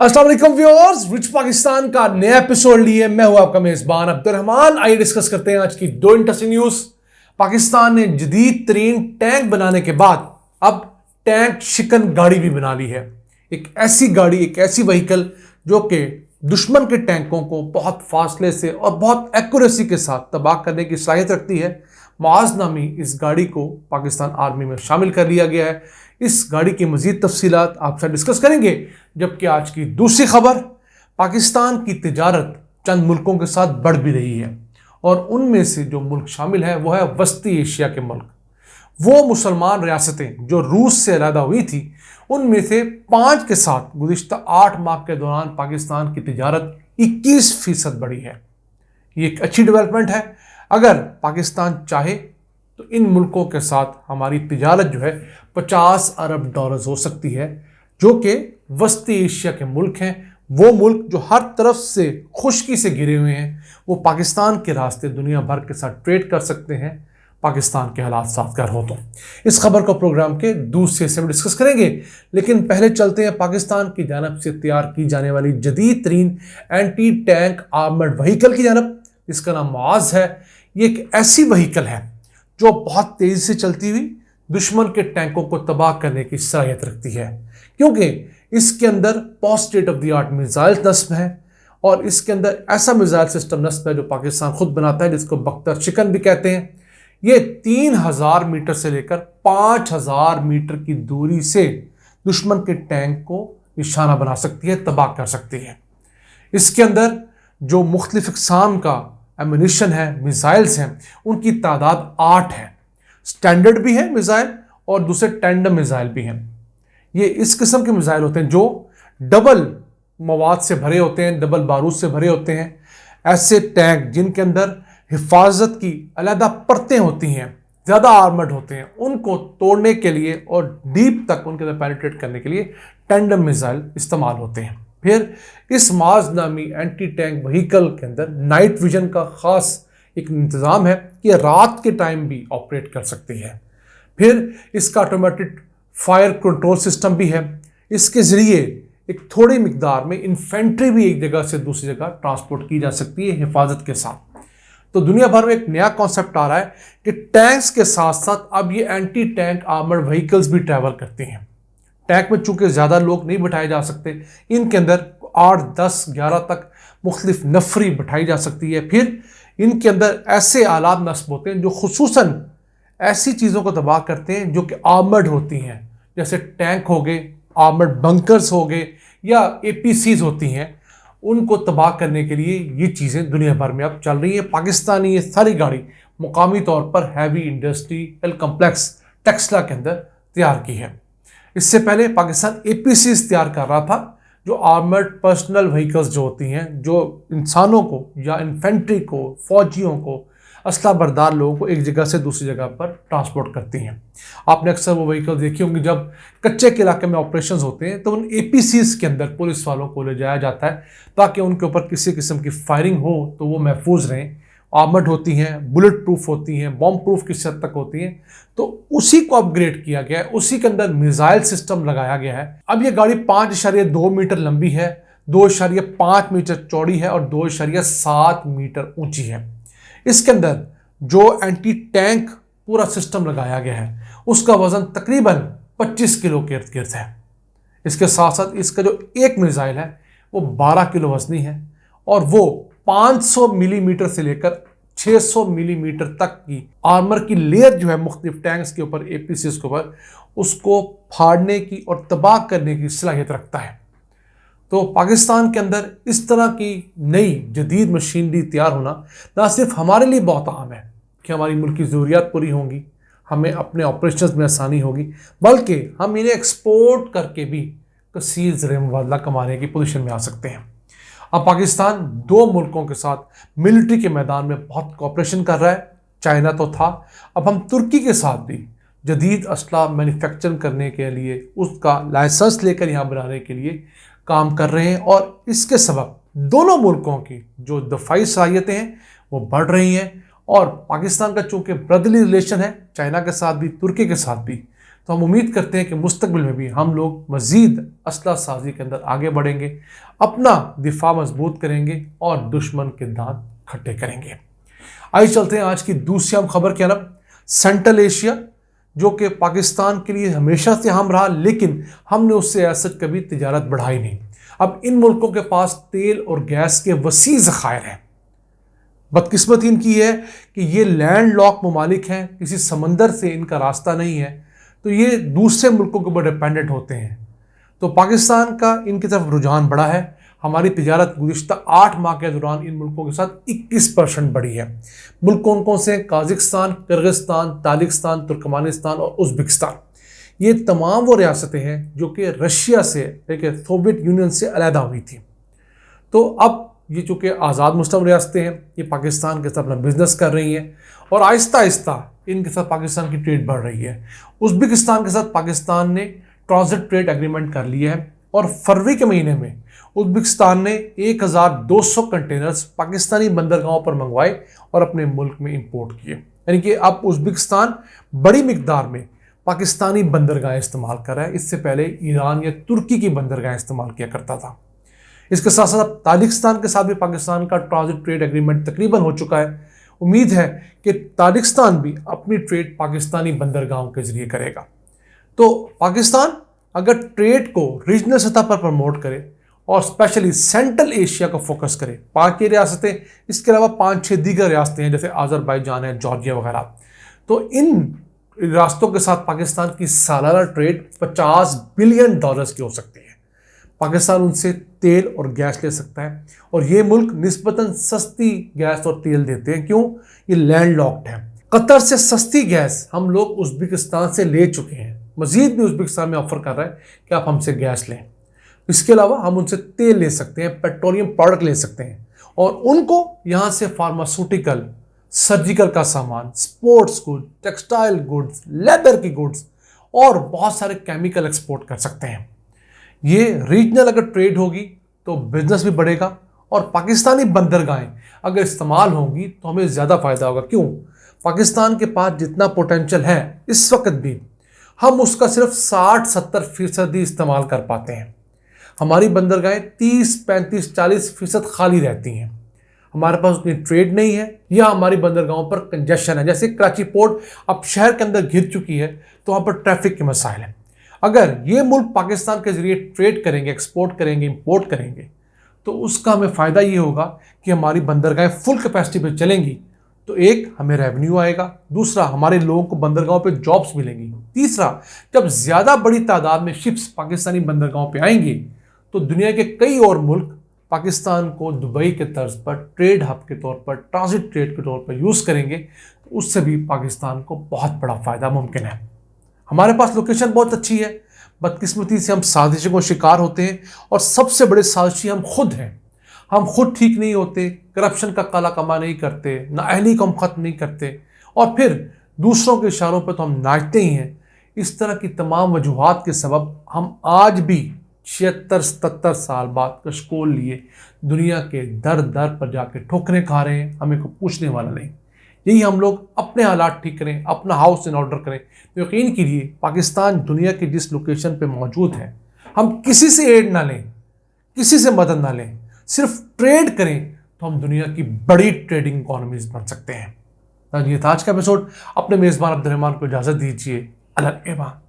अस्सलाम वालेकुम viewers, rich Pakistan का नया एपिसोड लिए मैं हूं आपका मेजबान अब्दुर्रहमान। आइए डिस्कस करते हैं आज की दो इंटरेस्टिंग न्यूज। पाकिस्तान ने जदीद तरीन टैंक बनाने के बाद अब टैंक शिकन गाड़ी भी बना ली है। एक ऐसी गाड़ी, एक ऐसी व्हीकल जो कि दुश्मन के टैंकों को बहुत फासले से और बहुत एक्यूरेसी के साथ तबाह करने की सलाहियत रखती है। मुआज़ नामी इस गाड़ी को पाकिस्तान आर्मी में शामिल कर लिया गया है। इस गाड़ी की मज़ीद तफसीलात आपसे डिस्कस करेंगे। जबकि आज की दूसरी खबर, पाकिस्तान की तिजारत चंद मुल्कों के साथ बढ़ भी रही है और उनमें से जो मुल्क शामिल है वो है वस्ती एशिया के मुल्क। वो मुसलमान रियासतें जो रूस से अलहदा हुई थी, उनमें से 5 के साथ गुज़िश्ता 8 माह के दौरान पाकिस्तान की तिजारत 21% बढ़ी है। ये एक अच्छी डेवलपमेंट है। अगर पाकिस्तान चाहे तो इन मुल्कों के साथ हमारी तिजारत जो है 50 अरब डॉलर्स हो सकती है, जो कि वस्ती एशिया के मुल्क हैं। वो मुल्क जो हर तरफ से खुश्की से घिरे हुए हैं, वो पाकिस्तान के रास्ते दुनिया भर के साथ ट्रेड कर सकते हैं, पाकिस्तान के हालात साथगार हो तो। इस खबर को प्रोग्राम के दूसरे हिस्से में डिस्कस करेंगे, लेकिन पहले चलते हैं पाकिस्तान की जानब से तैयार की जाने वाली जदीद तरीन एंटी टैंक आर्मर्ड व्हीकल की जानब, जिसका नाम मुआज़ है। ये एक ऐसी व्हीकल है जो बहुत तेज़ी से चलती हुई दुश्मन के टैंकों को तबाह करने की सलाहियत रखती है, क्योंकि इसके अंदर post state of the art missile नस्ब है और इसके अंदर ऐसा मिसाइल सिस्टम नस्ब है जो पाकिस्तान खुद बनाता है, जिसको बख्तर शिकन भी कहते हैं। ये 3000 मीटर से लेकर 5000 मीटर की दूरी से दुश्मन के टैंक को निशाना बना सकती है, तबाह कर सकती है। इसके अंदर जो मुख्तलिफ इक़साम का एम्यूनिशन है, मिसाइल्स हैं, उनकी तादाद 8 है। स्टैंडर्ड भी है मिसाइल और दूसरे टैंडम मिसाइल भी हैं। ये इस किस्म के मिसाइल होते हैं जो डबल मवाद से भरे होते हैं, डबल बारूद से भरे होते हैं। ऐसे टैंक जिनके अंदर हिफाजत की अलहदा परतें होती हैं, ज़्यादा आर्मर्ड होते हैं, उनको तोड़ने के लिए और डीप तक उनके अंदर पेनिट्रेट करने के लिए टैंडम मिसाइल इस्तेमाल होते हैं। फिर इस मुआज़ नामी एंटी टैंक व्हीकल के अंदर नाइट विजन का ख़ास एक इंतज़ाम है कि रात के टाइम भी ऑपरेट कर सकती है। फिर इसका ऑटोमेटिक फायर कंट्रोल सिस्टम भी है। इसके ज़रिए एक थोड़ी मिकदार में इन्फेंट्री भी एक जगह से दूसरी जगह ट्रांसपोर्ट की जा सकती है हिफाजत के साथ। तो दुनिया भर में एक नया कॉन्सेप्ट आ रहा है कि टैंक्स के साथ साथ अब ये एंटी टैंक आर्मर्ड व्हीकल्स भी ट्रैवल करती हैं। टैंक में चूँकि ज़्यादा लोग नहीं बिठाए जा सकते, इनके अंदर 8, 10, 11 तक मुख्तलिफ नफरी बिठाई जा सकती है। फिर इनके अंदर ऐसे आलात नस्ब होते हैं जो खुसूसन ऐसी चीज़ों को तबाह करते हैं जो कि आर्मर्ड होती हैं, जैसे टैंक हो गए, आर्मर्ड बंकर्स हो गए या APCs होती हैं। उनको तबाह करने के लिए ये चीज़ें दुनिया भर में अब चल रही हैं। पाकिस्तान ने ये सारी गाड़ी मुकामी तौर पर हैवी इंडस्ट्रियल कम्प्लेक्स टेक्सला के अंदर तैयार की है। इससे पहले पाकिस्तान APCs तैयार कर रहा था, जो आर्मर्ड पर्सनल व्हीकल्स जो होती हैं, जो इंसानों को या इन्फेंट्री को, फौजियों को, असला बरदार लोगों को एक जगह से दूसरी जगह पर ट्रांसपोर्ट करती हैं। आपने अक्सर वो व्हीकल देखी होंगी, जब कच्चे के इलाके में ऑपरेशंस होते हैं तो उन APCs के अंदर पुलिस वालों को ले जाया जाता है ताकि उनके ऊपर किसी किस्म की फायरिंग हो तो वो महफूज रहें। आर्मर्ड होती हैं, बुलेट प्रूफ होती हैं, बॉम्ब प्रूफ किस हद तक होती हैं। तो उसी को अपग्रेड किया गया है, उसी के अंदर मिसाइल सिस्टम लगाया गया है। अब ये गाड़ी 5.2 मीटर लंबी है, 2.5 मीटर चौड़ी है और 2.7 मीटर ऊंची है। इसके अंदर जो एंटी टैंक पूरा सिस्टम लगाया गया है, उसका वजन तकरीबन 25 किलो के इर्द गिर्द है। इसके साथ साथ इसका जो एक मिसाइल है वो 12 किलो वजनी है और वो 500 मिलीमीटर से लेकर 600 मिलीमीटर तक की आर्मर की लेयर जो है मुख्तलिफ टैंक्स के ऊपर, APCs के ऊपर, उसको फाड़ने की और तबाह करने की सलाहियत रखता है। तो पाकिस्तान के अंदर इस तरह की नई जदीद मशीनरी तैयार होना ना सिर्फ हमारे लिए बहुत अहम है कि हमारी मुल्क की ज़रूरियात पूरी होंगी, हमें अपने ऑपरेशंस में आसानी होगी, बल्कि हम इन्हें एक्सपोर्ट करके भी कसीर ज़र मुबादला कमाने की पोजीशन में आ सकते हैं। अब पाकिस्तान 2 मुल्कों के साथ मिलिट्री के मैदान में बहुत कोऑपरेशन कर रहा है। चाइना तो था, अब हम तुर्की के साथ भी जदीद असला मैन्युफैक्चरिंग करने के लिए उसका लाइसेंस लेकर यहाँ बनाने के लिए काम कर रहे हैं और इसके सबब दोनों मुल्कों की जो दफाई सलाहियतें हैं वो बढ़ रही हैं। और पाकिस्तान का चूँकि ब्रदरली रिलेशन है चाइना के साथ भी, तुर्की के साथ भी, تو ہم امید کرتے ہیں کہ مستقبل میں بھی ہم لوگ مزید اسلحہ سازی کے اندر آگے بڑھیں گے، اپنا دفاع مضبوط کریں گے اور دشمن کے دانت کھٹے کریں گے۔ آئیے چلتے ہیں آج کی دوسری اہم خبر کی طرف۔ سینٹرل ایشیا، جو کہ پاکستان کے لیے ہمیشہ سے اہم رہا، لیکن ہم نے اس سے ایسا کبھی تجارت بڑھائی نہیں۔ اب ان ملکوں کے پاس تیل اور گیس کے وسیع ذخائر ہیں۔ بدقسمتی ان کی ہے کہ یہ لینڈ لاک ممالک ہیں، کسی سمندر سے ان کا راستہ نہیں ہے، تو یہ دوسرے ملکوں کے اوپر ڈپینڈنٹ ہوتے ہیں۔ تو پاکستان کا ان کی طرف رجحان بڑا ہے۔ ہماری تجارت گزشتہ 8 ماہ کے دوران ان ملکوں کے ساتھ 21% بڑھی ہے۔ ملک کون کون سے ہیں؟ قازقستان، کرغزستان، تاجکستان، ترکمانستان اور ازبکستان۔ یہ تمام وہ ریاستیں ہیں جو کہ رشیا سے، سوویت یونین سے علیحدہ ہوئی تھی۔ تو اب یہ چونکہ آزاد مستقل ریاستیں ہیں، یہ پاکستان کے ساتھ اپنا بزنس کر رہی ہیں اور آہستہ آہستہ ان کے ساتھ پاکستان کی ٹریڈ بڑھ رہی ہے۔ ازبکستان کے ساتھ پاکستان نے ٹرانزٹ ٹریڈ ایگریمنٹ کر لیا ہے اور فروری کے مہینے میں ازبکستان نے 1200 کنٹینرز پاکستانی بندرگاہوں پر منگوائے اور اپنے ملک میں امپورٹ کیے۔ یعنی کہ اب ازبکستان بڑی مقدار میں پاکستانی بندرگاہیں استعمال کر رہا ہے، اس سے پہلے ایران یا ترکی کی بندرگاہیں استعمال کیا کرتا تھا۔ اس کے ساتھ ساتھ تاجکستان کے ساتھ بھی پاکستان کا ٹرانزٹ ٹریڈ ایگریمنٹ تقریباً ہو چکا ہے۔ امید ہے کہ تاجکستان بھی اپنی ٹریڈ پاکستانی بندرگاہوں کے ذریعے کرے گا۔ تو پاکستان اگر ٹریڈ کو ریجنل سطح پر پروموٹ کرے اور اسپیشلی سینٹرل ایشیا کو فوکس کرے، پاک کی ریاستیں، اس کے علاوہ 5-6 دیگر ریاستیں ہیں جیسے آذربائیجان ہے، جارجیا وغیرہ، تو ان ریاستوں کے ساتھ پاکستان کی سالانہ ٹریڈ $50 بلین کی ہو سکتی ہے۔ پاکستان ان سے تیل اور گیس لے سکتا ہے اور یہ ملک نسبتاً سستی گیس اور تیل دیتے ہیں۔ کیوں؟ یہ لینڈ لاکڈ ہے۔ قطر سے سستی گیس ہم لوگ ازبکستان سے لے چکے ہیں، مزید بھی ازبکستان میں آفر کر رہا ہے کہ آپ ہم سے گیس لیں۔ اس کے علاوہ ہم ان سے تیل لے سکتے ہیں، پیٹرولیم پروڈکٹ لے سکتے ہیں اور ان کو یہاں سے فارماسوٹیکل، سرجیکل کا سامان، sports good, textile goods, leather کی گڈز اور بہت سارے کیمیکل ایکسپورٹ کر سکتے ہیں۔ یہ ریجنل اگر ٹریڈ ہوگی تو بزنس بھی بڑھے گا اور پاکستانی بندرگاہیں اگر استعمال ہوں گی تو ہمیں زیادہ فائدہ ہوگا۔ کیوں؟ پاکستان کے پاس جتنا پوٹینشل ہے اس وقت بھی ہم اس کا صرف 60-70% ہی استعمال کر پاتے ہیں۔ ہماری بندرگاہیں 30-35-40% خالی رہتی ہیں۔ ہمارے پاس اتنی ٹریڈ نہیں ہے یا ہماری بندرگاہوں پر کنجیشن ہے، جیسے کراچی پورٹ اب شہر کے اندر گھر چکی ہے تو وہاں پر ٹریفک کے مسائل ہیں۔ اگر یہ ملک پاکستان کے ذریعے ٹریڈ کریں گے، ایکسپورٹ کریں گے، امپورٹ کریں گے، تو اس کا ہمیں فائدہ یہ ہوگا کہ ہماری بندرگاہیں فل کیپیسٹی پہ چلیں گی تو ایک ہمیں ریونیو آئے گا، دوسرا ہمارے لوگوں کو بندرگاہوں پہ جابس ملیں گی، تیسرا جب زیادہ بڑی تعداد میں شپس پاکستانی بندرگاہوں پہ آئیں گی تو دنیا کے کئی اور ملک پاکستان کو دبئی کے طرز پر ٹریڈ ہب کے طور پر، ٹرانزٹ ٹریڈ کے طور پر یوز کریں گے، تو اس سے بھی پاکستان کو بہت بڑا فائدہ ممکن ہے۔ ہمارے پاس لوکیشن بہت اچھی ہے، بدقسمتی سے ہم سازشوں کو شکار ہوتے ہیں اور سب سے بڑے سازشی ہم خود ہیں۔ ہم خود ٹھیک نہیں ہوتے، کرپشن کا کالا کما نہیں کرتے، نااہلی کو ہم ختم نہیں کرتے اور پھر دوسروں کے اشاروں پہ تو ہم ناچتے ہی ہیں۔ اس طرح کی تمام وجوہات کے سبب ہم آج بھی 76-77 سال بعد کشکول لیے دنیا کے در در پر جا کے ٹھوکریں کھا رہے ہیں، ہمیں کوئی پوچھنے والا نہیں۔ یہی ہم لوگ اپنے حالات ٹھیک کریں، اپنا ہاؤس ان آرڈر کریں تو یقین کیجیے پاکستان دنیا کی جس لوکیشن پہ موجود ہے، ہم کسی سے ایڈ نہ لیں، کسی سے مدد نہ لیں، صرف ٹریڈ کریں تو ہم دنیا کی بڑی ٹریڈنگ اکانومیز بن سکتے ہیں۔ یہ تھا آج کا ایپیسوڈ۔ اپنے میزبان عبد الرحمان کو اجازت دیجیے۔ اللہ کے بعد